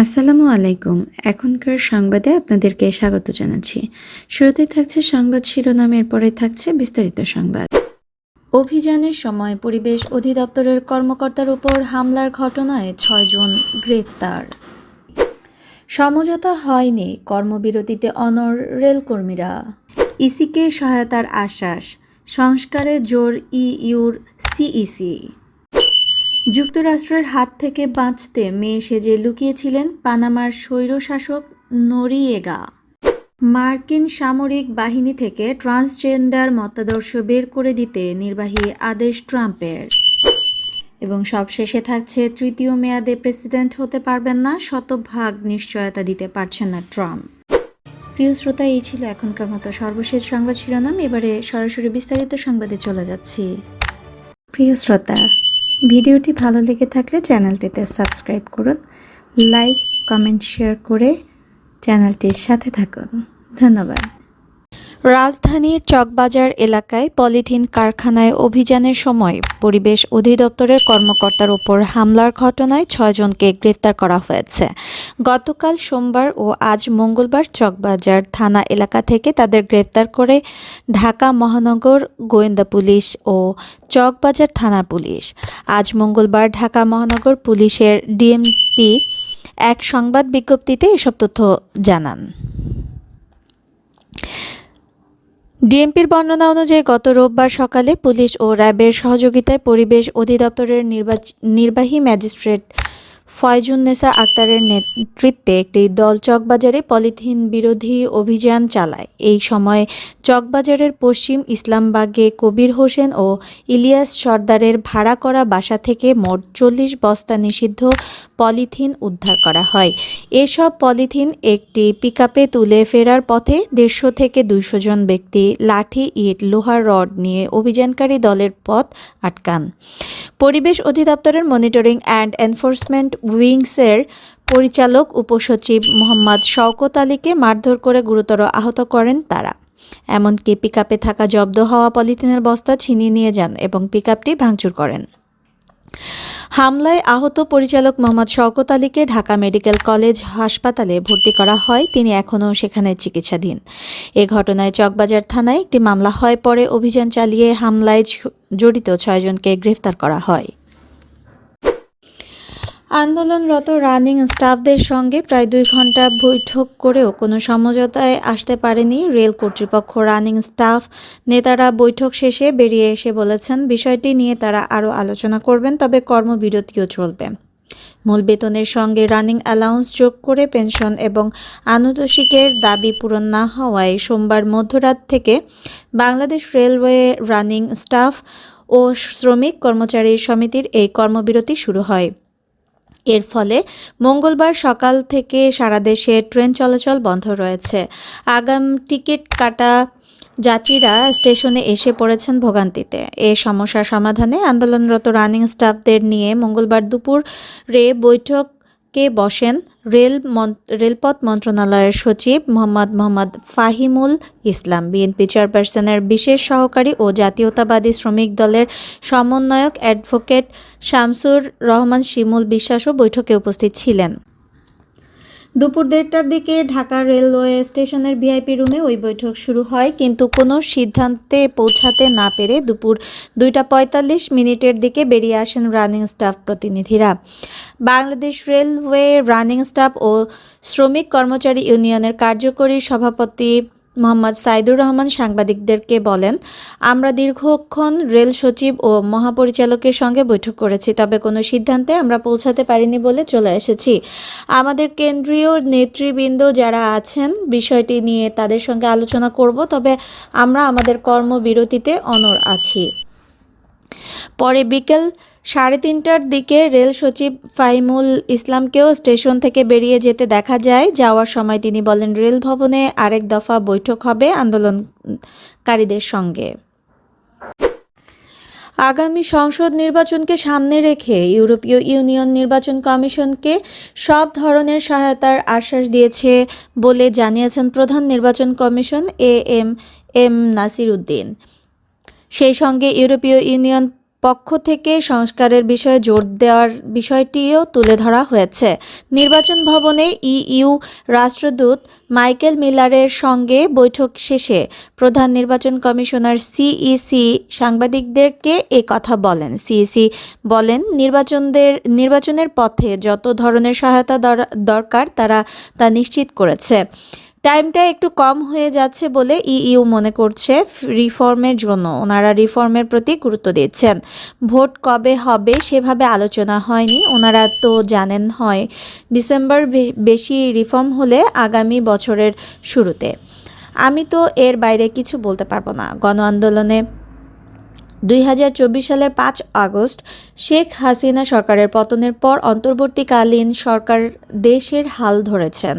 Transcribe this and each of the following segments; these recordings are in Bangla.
আসসালামু আলাইকুম। এখনকার সংবাদে আপনাদেরকে স্বাগত জানাচ্ছি। শুরুতেই থাকছে সংবাদ শিরোনাম, এরপরে থাকছে বিস্তারিত সংবাদ। অভিযানের সময় পরিবেশ অধিদপ্তরের কর্মকর্তার উপর হামলার ঘটনায় 6 জন গ্রেফতার। সমঝোতা হয়নি, কর্মবিরতিতে অনড় রেলকর্মীরা। ইসিকে সহায়তার আশ্বাস, সংস্কারে জোর ইইউর সিইসি। যুক্তরাষ্ট্রের হাত থেকে বাঁচতে মেয়ে সেজে লুকিয়েছিলেন পানামার স্বৈরশাসক নরিয়েগা। মার্কিন সামরিক বাহিনী থেকে ট্রান্সজেন্ডার মতাদর্শ বের করে দিতে নির্বাহী আদেশ ট্রাম্পের। এবং সবশেষে থাকছে তৃতীয় মেয়াদে প্রেসিডেন্ট হতে পারবেন না, শতভাগ নিশ্চয়তা দিতে পারছেন না ট্রাম্প। প্রিয় শ্রোতা, এই ছিল এখনকার মতো সর্বশেষ সংবাদ শিরোনাম। এবারে সরাসরি বিস্তারিত সংবাদে চলে যাচ্ছি। প্রিয় শ্রোতা, ভিডিওটি ভালো লেগে থাকলে চ্যানেলটিতে সাবস্ক্রাইব করুন, লাইক কমেন্ট শেয়ার করে চ্যানেলটির সাথে থাকুন। ধন্যবাদ। রাজধানীর চকবাজার এলাকায় পলিথিন কারখানায় অভিযানের সময় পরিবেশ অধিদপ্তরের কর্মকর্তার ওপর হামলার ঘটনায় 6 জনকে গ্রেফতার করা হয়েছে। গতকাল সোমবার ও আজ মঙ্গলবার চকবাজার থানা এলাকা থেকে তাদের গ্রেফতার করে ঢাকা মহানগর গোয়েন্দা পুলিশ ও চকবাজার থানার পুলিশ। আজ মঙ্গলবার ঢাকা মহানগর পুলিশের ডিএমপি এক সংবাদ বিজ্ঞপ্তিতে এসব তথ্য জানান। ডিএমপির বর্ণনা অনুযায়ী গত রোববার সকালে পুলিশ ও র্যাবের সহযোগিতায় পরিবেশ অধিদপ্তরের নির্বাহী ম্যাজিস্ট্রেট ফয়জুন্নেসা আক্তারের নেতৃত্বে একটি দল চকবাজারে পলিথিন বিরোধী অভিযান চালায়। এই সময় চকবাজারের পশ্চিম ইসলামবাগে কবির হোসেন ও ইলিয়াস সর্দারের ভাড়া করা বাসা থেকে মোট 40 বস্তা নিষিদ্ধ পলিথিন উদ্ধার করা হয়। এসব পলিথিন একটি পিকআপে তুলে ফেরার পথে 150 থেকে 200 জন ব্যক্তি লাঠি, ইট, লোহার রড নিয়ে অভিযানকারী দলের পথ আটকান। পরিবেশ অধিদপ্তরের মনিটরিং অ্যান্ড এনফোর্সমেন্ট উইংসের পরিচালক উপসচিব মোহাম্মদ শওকত আলীকে মারধর করে গুরুতর আহত করেন তারা। এমনকি পিকআপে থাকা জব্দ হওয়া পলিথিনের বস্তা ছিনিয়ে নিয়ে যান এবং পিকআপটি ভাঙচুর করেন। হামলায় আহত পরিচালক মোহাম্মদ শওকত আলীকে ঢাকা মেডিকেল কলেজ হাসপাতালে ভর্তি করা হয়। তিনি এখনও সেখানে চিকিৎসাধীন। এ ঘটনায় চকবাজার থানায় একটি মামলা হয়। পরে অভিযান চালিয়ে হামলায় জড়িত 6 জনকে গ্রেফতার করা হয়। আন্দোলনরত রানিং স্টাফদের সঙ্গে প্রায় 2 ঘণ্টা বৈঠক করেও কোনো সমঝোতায় আসতে পারেনি রেল কর্তৃপক্ষ। রানিং স্টাফ নেতারা বৈঠক শেষে বেরিয়ে এসে বলেছেন, বিষয়টি নিয়ে তারা আরও আলোচনা করবেন, তবে কর্মবিরতিও চলবে। মূল বেতনের সঙ্গে রানিং অ্যালাউন্স যোগ করে পেনশন এবং আনুতোষিকের দাবি পূরণ না হওয়ায় সোমবার মধ্যরাত থেকে বাংলাদেশ রেলওয়ে রানিং স্টাফ ও শ্রমিক কর্মচারী সমিতির এই কর্মবিরতি শুরু হয়। এর ফলে মঙ্গলবার সকাল থেকে সারা দেশে ট্রেন চলাচল বন্ধ রয়েছে। আগাম টিকিট কাটা যাত্রীরা স্টেশনে এসে পড়েছেন ভোগান্তিতে। এ সমস্যার সমাধানে আন্দোলনরত রানিং স্টাফদের নিয়ে মঙ্গলবার দুপুরে বৈঠকে বসেন রেলপথ মন্ত্রণালয়ের সচিব মোহাম্মদ ফাহিমুল ইসলাম, বিএনপি চেয়ারপারসনের বিশেষ সহকারী ও জাতীয়তাবাদী শ্রমিক দলের সমন্বয়ক অ্যাডভোকেট শামসুর রহমান শিমুল বিশ্বাসও বৈঠকে উপস্থিত ছিলেন। দুপুর 1:30টার দিকে ঢাকা রেলওয়ে স্টেশনের ভিআইপি রুমে ওই বৈঠক শুরু হয়, কিন্তু কোনো সিদ্ধান্তে পৌঁছাতে না পেরে দুপুর 2:45 দিকে বেরিয়ে আসেন রানিং স্টাফ প্রতিনিধিরা। বাংলাদেশ রেলওয়ে রানিং স্টাফ ও শ্রমিক কর্মচারী ইউনিয়নের কার্যকরী সভাপতি মোহাম্মদ সাইদুর রহমান সাংবাদিকদেরকে বলেন, আমরা দীর্ঘক্ষণ রেল সচিব ও মহাপরিচালকের সঙ্গে বৈঠক করেছি, তবে কোনো সিদ্ধান্তে আমরা পৌঁছাতে পারিনি বলে চলে এসেছি। আমাদের কেন্দ্রীয় নেতৃবৃন্দ যারা আছেন বিষয়টি নিয়ে তাদের সঙ্গে আলোচনা করব, তবে আমরা আমাদের কর্মবিরতিতে অনড় আছি। পরে বিকেল 3:30টার দিকে রেল সচিব ফাহিমুল ইসলামকেও স্টেশন থেকে বেরিয়ে যেতে দেখা যায়। যাওয়ার সময় তিনি বলেন, রেল ভবনে আরেক দফা বৈঠক হবে আন্দোলনকারীদের সঙ্গে। আগামী সংসদ নির্বাচনকে সামনে রেখে ইউরোপীয় ইউনিয়ন নির্বাচন কমিশনকে সব ধরনের সহায়তার আশ্বাস দিয়েছে বলে জানিয়েছেন প্রধান নির্বাচন কমিশন এম নাসির উদ্দিন। সেই সঙ্গে ইউরোপীয় ইউনিয়ন পক্ষ থেকে সংস্কারের বিষয়ে জোর দেওয়ার বিষয়টিও তুলে ধরা হয়েছে। নির্বাচন ভবনে ইইউ রাষ্ট্রদূত মাইকেল মিলারের সঙ্গে বৈঠক শেষে প্রধান নির্বাচন কমিশনার সিইসি সাংবাদিকদেরকে এ কথা বলেন। সিইসি বলেন, নির্বাচনের পথে যত ধরনের সহায়তা দরকার তারা তা নিশ্চিত করেছে। টাইমটা একটু কম হয়ে যাচ্ছে বলে ইইউ মনে করছে রিফর্মের জন্য। ওনারা রিফর্মের প্রতি গুরুত্ব দিচ্ছেন। ভোট কবে হবে সেভাবে আলোচনা হয়নি। ওনারা তো জানেন হয় ডিসেম্বর, বেশি রিফর্ম হলে আগামী বছরের শুরুতে। আমি তো এর বাইরে কিছু বলতে পারবো না। গণ আন্দোলনে 2024 সালের 5 আগস্ট শেখ হাসিনা সরকারের পতনের পর অন্তর্বর্তীকালীন সরকার দেশের হাল ধরেছেন।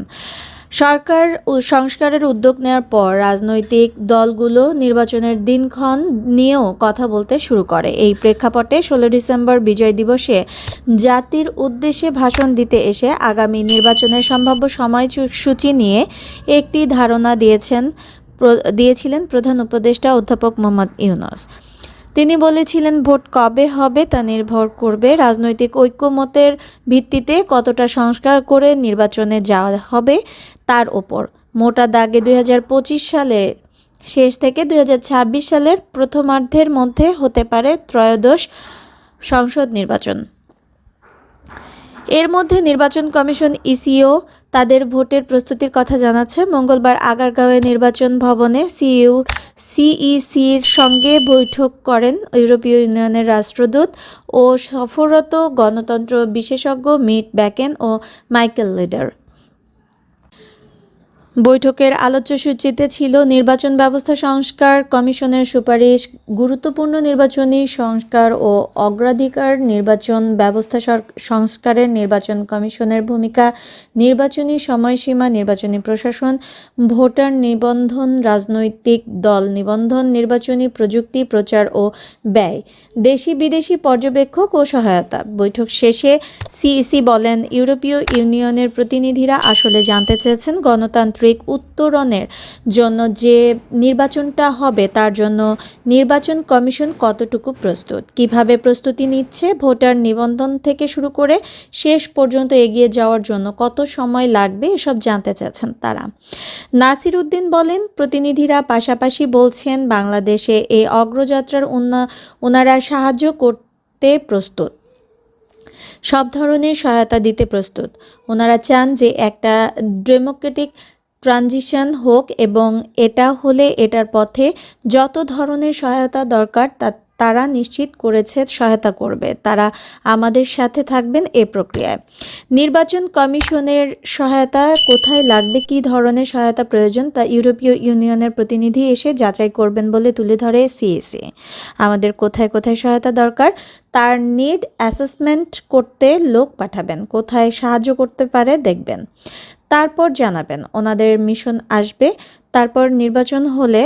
সরকার সংস্কারের উদ্যোগ নেওয়ার পর রাজনৈতিক দলগুলো নির্বাচনের দিনক্ষণ নিয়েও কথা বলতে শুরু করে। এই প্রেক্ষাপটে 16 ডিসেম্বর বিজয় দিবসে জাতির উদ্দেশ্যে ভাষণ দিতে এসে আগামী নির্বাচনের সম্ভাব্য সময়সূচি নিয়ে একটি ধারণা দিয়েছিলেন প্রধান উপদেষ্টা অধ্যাপক মোহাম্মদ ইউনূস। তিনি বলেছিলেন, ভোট কবে হবে তা নির্ভর করবে রাজনৈতিক ঐক্যমতের ভিত্তিতে কতটা সংস্কার করে নির্বাচনে যাওয়া হবে তার ওপর। মোটা দাগে 2025 সালের শেষ থেকে 2026 সালের প্রথমার্ধের মধ্যে হতে পারে ত্রয়োদশ সংসদ নির্বাচন। এর মধ্যে নির্বাচন কমিশন ইসিও তাদের ভোটের প্রস্তুতির কথা জানাচ্ছে। মঙ্গলবার আগারগাঁওয়ে নির্বাচন ভবনে সিইসির সঙ্গে বৈঠক করেন ইউরোপীয় ইউনিয়নের রাষ্ট্রদূত ও সফররত গণতন্ত্র বিশেষজ্ঞ মিট ব্যাকেন ও মাইকেল লিডার। বৈঠকের আলোচ্যসূচিতে ছিল নির্বাচন ব্যবস্থা সংস্কার কমিশনের সুপারিশ, গুরুত্বপূর্ণ নির্বাচনী সংস্কার ও অগ্রাধিকার, নির্বাচন ব্যবস্থা সংস্কারের নির্বাচন কমিশনের ভূমিকা, নির্বাচনী সময়সীমা, নির্বাচনী প্রশাসন, ভোটার নিবন্ধন, রাজনৈতিক দল নিবন্ধন, নির্বাচনী প্রযুক্তি, প্রচার ও ব্যয়, দেশি বিদেশি পর্যবেক্ষক ও সহায়তা। বৈঠক শেষে সিইসি বলেন, ইউরোপীয় ইউনিয়নের প্রতিনিধিরা আসলে জানতে চেয়েছেন গণতান্ত্রিক উত্তরণের জন্য যে নির্বাচনটা হবে তার জন্য নির্বাচন কমিশন কতটুকু প্রস্তুত, কিভাবে প্রস্তুতি নিচ্ছে, ভোটার নিবন্ধন থেকে শুরু করে শেষ পর্যন্ত এগিয়ে যাওয়ার জন্য কত সময় লাগবে, এসব জানতে চাচ্ছেন তারা। নাসির উদ্দিন বলেন, প্রতিনিধিরা পাশাপাশি বলছেন বাংলাদেশে এই অগ্রযাত্রার ওনারা সাহায্য করতে প্রস্তুত, সব ধরনের সহায়তা দিতে প্রস্তুত। ওনারা চান যে একটা ডেমোক্রেটিক ট্রানজিশন হোক এবং এটা হলে এটার পথে যত ধরনের সহায়তা দরকার তারা নিশ্চিত করেছে সহায়তা করবে। তারা আমাদের সাথে থাকবেন এ প্রক্রিয়ায়। নির্বাচন কমিশনের সহায়তা কোথায় লাগবে, কী ধরনের সহায়তা প্রয়োজন তা ইউরোপীয় ইউনিয়নের প্রতিনিধি এসে যাচাই করবেন বলে তুলে ধরে সিইসি। আমাদের কোথায় কোথায় সহায়তা দরকার তার নিড অ্যাসেসমেন্ট করতে লোক পাঠাবেন, কোথায় সাহায্য করতে পারে দেখবেন, তারপর জানাবেন। ওনাদের মিশন আসবে। তারপর নির্বাচন হলে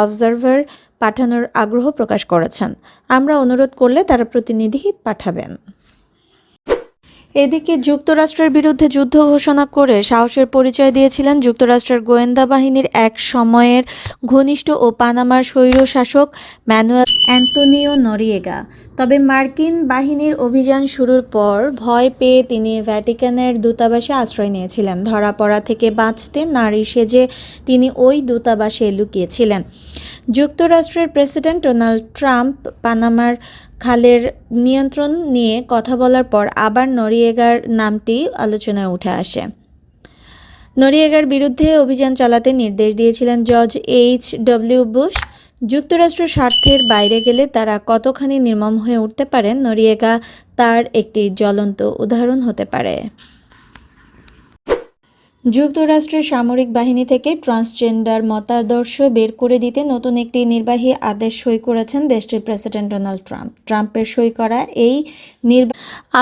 অবজারভার পাঠানোর আগ্রহ প্রকাশ করেছেন। আমরা অনুরোধ করলে তারা প্রতিনিধি পাঠাবেন। এদিকে যুক্তরাষ্ট্রের বিরুদ্ধে যুদ্ধ ঘোষণা করে সাহসের পরিচয় দিয়েছিলেন যুক্তরাষ্ট্রের গোয়েন্দা বাহিনীর এক সময়ের ঘনিষ্ঠ ও পানামার স্বৈরশাসক ম্যানুয়েল অ্যান্তোনিও নরিয়েগা। তবে মার্কিন বাহিনীর অভিযান শুরুর পর ভয় পেয়ে তিনি ভ্যাটিকানের দূতাবাসে আশ্রয় নিয়েছিলেন। ধরা পড়া থেকে বাঁচতে নারী সেজে তিনি ওই দূতাবাসে লুকিয়েছিলেন। যুক্তরাষ্ট্রের প্রেসিডেন্ট ডোনাল্ড ট্রাম্প পানামার খালের নিয়ন্ত্রণ নিয়ে কথা বলার পর আবার নরিয়েগার নামটি আলোচনায় উঠে আসে। নরিয়েগার বিরুদ্ধে অভিযান চালাতে নির্দেশ দিয়েছিলেন জর্জ H.W. বুশ। যুক্তরাষ্ট্রের স্বার্থের বাইরে গেলে তারা কতখানি নির্মম হয়ে উঠতে পারেন, নরিয়েগা তার একটি জ্বলন্ত উদাহরণ হতে পারে। যুক্তরাষ্ট্রের সামরিক বাহিনী থেকে ট্রান্সজেন্ডার মতাদর্শ বের করে দিতে নতুন একটি নির্বাহী আদেশ সই করেছেন দেশটির প্রেসিডেন্ট ডোনাল্ড ট্রাম্প। ট্রাম্পের সই করা এই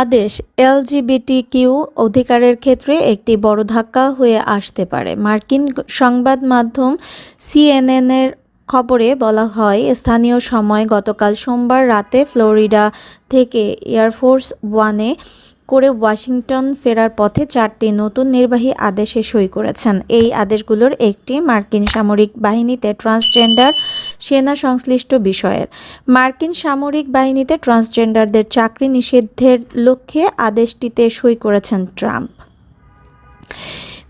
আদেশ LGBTQ অধিকারের ক্ষেত্রে একটি বড় ধাক্কা হয়ে আসতে পারে। মার্কিন সংবাদ মাধ্যম CNN-এর খবরে বলা হয়, স্থানীয় সময় গতকাল সোমবার রাতে ফ্লোরিডা থেকে এয়ারফোর্স ওয়ানে করে ওয়াশিংটন ফেরার পথে 4টি নতুন নির্বাহী আদেশে সই করেছেন। এই আদেশগুলোর একটি মার্কিন সামরিক বাহিনীতে ট্রান্সজেন্ডার সেনা সংশ্লিষ্ট বিষয়ের। মার্কিন সামরিক বাহিনীতে ট্রান্সজেন্ডারদের চাকরি নিষিদ্ধের লক্ষ্যে আদেশটিতে সই করেছেন ট্রাম্প।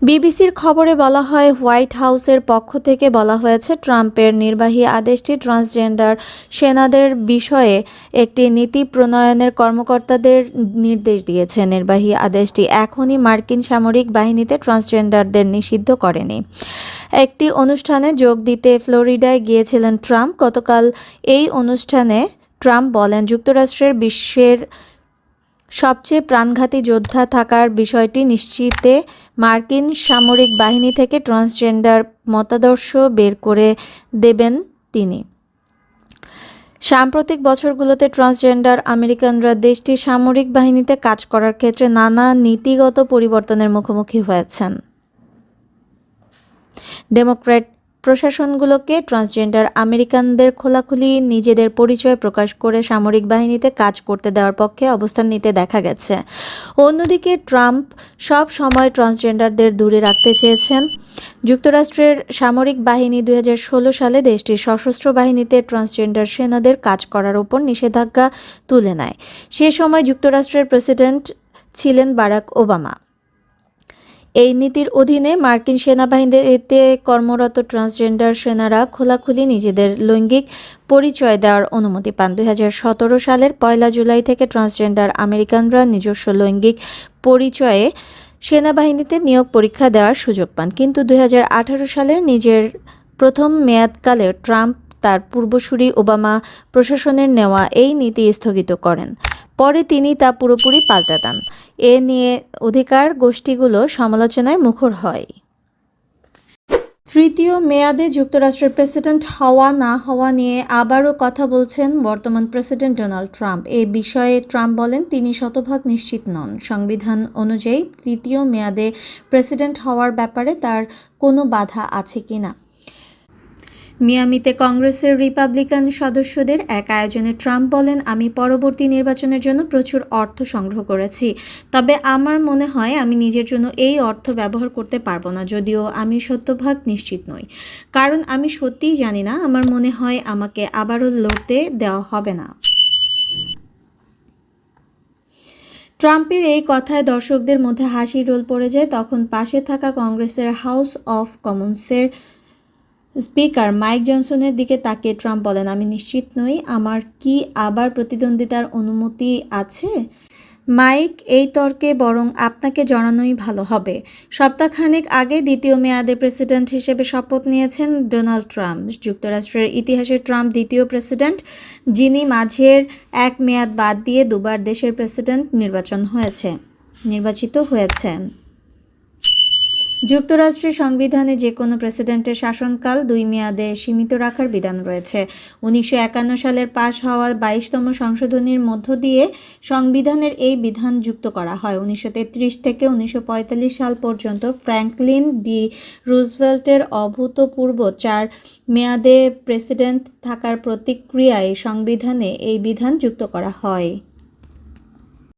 বিবিসির খবরে বলা হয়, হোয়াইট হাউসের পক্ষ থেকে বলা হয়েছে, ট্রাম্পের নির্বাহী আদেশটি ট্রান্সজেন্ডার সেনাদের বিষয়ে একটি নীতি প্রণয়নের কর্মকর্তাদের নির্দেশ দিয়েছে। নির্বাহী আদেশটি এখনই মার্কিন সামরিক বাহিনীতে ট্রান্সজেন্ডারদের নিষিদ্ধ করেনি। একটি অনুষ্ঠানে যোগ দিতে ফ্লোরিডায় গিয়েছিলেন ট্রাম্প। গতকাল এই অনুষ্ঠানে ট্রাম্প বলেন, যুক্তরাষ্ট্রের বিশ্বের সবচেয়ে প্রাণঘাতী যোদ্ধা থাকার বিষয়টি নিশ্চিতে মার্কিন সামরিক বাহিনী থেকে ট্রান্সজেন্ডার মতাদর্শ বের করে দেবেন তিনি। সাম্প্রতিক বছরগুলোতে ট্রান্সজেন্ডার আমেরিকানরা দেশটির সামরিক বাহিনীতে কাজ করার ক্ষেত্রে নানা নীতিগত পরিবর্তনের মুখোমুখি হয়েছেন। ডেমোক্র্যাট প্রশাসনগুলোকে ট্রান্সজেন্ডার আমেরিকানদের খোলাখুলি নিজেদের পরিচয় প্রকাশ করে সামরিক বাহিনীতে কাজ করতে দেওয়ার পক্ষে অবস্থান নিতে দেখা গেছে। অন্যদিকে ট্রাম্প সব সময় ট্রান্সজেন্ডারদের দূরে রাখতে চেয়েছেন। যুক্তরাষ্ট্রের সামরিক বাহিনী 2016 সালে দেশটির সশস্ত্র বাহিনীতে ট্রান্সজেন্ডার সেনাদের কাজ করার উপর নিষেধাজ্ঞা তুলে নেয়। সে সময় যুক্তরাষ্ট্রের প্রেসিডেন্ট ছিলেন বারাক ওবামা। এই নীতির অধীনে মার্কিন সেনাবাহিনীতে কর্মরত ট্রান্সজেন্ডার সেনারা খোলাখুলি নিজেদের লৈঙ্গিক পরিচয় দেওয়ার অনুমতি পান। 2017 সালের 1 জুলাই থেকে ট্রান্সজেন্ডার আমেরিকানরা নিজস্ব লৈঙ্গিক পরিচয়ে সেনাবাহিনীতে নিয়োগ পরীক্ষা দেওয়ার সুযোগ পান। কিন্তু 2018 সালের নিজের প্রথম মেয়াদকালে ট্রাম্প তার পূর্বসূরি ওবামা প্রশাসনের নেওয়া এই নীতি স্থগিত করেন। পরে তিনি তা পুরোপুরি পাল্টে দেন। এ নিয়ে অধিকার গোষ্ঠীগুলো সমালোচনায় মুখর হয়। তৃতীয় মেয়াদে যুক্তরাষ্ট্রের প্রেসিডেন্ট হওয়া না হওয়া নিয়ে আবারও কথা বলছেন বর্তমান প্রেসিডেন্ট ডোনাল্ড ট্রাম্প। এ বিষয়ে ট্রাম্প বলেন, তিনি শতভাগ নিশ্চিত নন। সংবিধান অনুযায়ী তৃতীয় মেয়াদে প্রেসিডেন্ট হওয়ার ব্যাপারে তার কোনো বাধা আছে কিনা। মিয়ামিতে কংগ্রেসের রিপাবলিকান সদস্যদের এক আয়োজনে ট্রাম্প বলেন, আমি পরবর্তী নির্বাচনের জন্য প্রচুর অর্থ সংগ্রহ করেছি। তবে আমার মনে হয় আমি নিজের জন্য এই অর্থ ব্যবহার করতে পারবো না, যদিও আমি শতভাগ নিশ্চিত নই। কারণ আমি সত্যিই জানি না। আমার মনে হয় আমাকে আবারও লড়তে দেওয়া হবে না। ট্রাম্পের এই কথায় দর্শকদের মধ্যে হাসির রোল পড়ে যায়। তখন পাশে থাকা কংগ্রেসের হাউস অফ কমন্সের স্পিকার মাইক জনসনের দিকে তাকিয়ে ট্রাম্প বলেন, আমি নিশ্চিত নই আমার কি আবার প্রতিদ্বন্দ্বিতার অনুমতি আছে। মাইক, এই তর্কে বরং আপনাকে জানানোই ভালো হবে। সপ্তাহখানেক আগে দ্বিতীয় মেয়াদে প্রেসিডেন্ট হিসেবে শপথ নিয়েছেন ডোনাল্ড ট্রাম্প। যুক্তরাষ্ট্রের ইতিহাসে ট্রাম্প দ্বিতীয় প্রেসিডেন্ট, যিনি মাঝের এক মেয়াদ বাদ দিয়ে দুবার দেশের প্রেসিডেন্ট নির্বাচিত হয়েছেন। যুক্তরাষ্ট্রের সংবিধানে যে কোনো প্রেসিডেন্টের শাসনকাল 2 মেয়াদে সীমিত রাখার বিধান রয়েছে। 1951 সালের পাশ হওয়া 22তম সংশোধনীর মধ্য দিয়ে সংবিধানের এই বিধান যুক্ত করা হয়। 1933 থেকে 1945 সাল পর্যন্ত ফ্র্যাঙ্কলিন ডি রুজভেল্টের অভূতপূর্ব 4 মেয়াদে প্রেসিডেন্ট থাকার প্রতিক্রিয়ায় সংবিধানে এই বিধান যুক্ত করা হয়।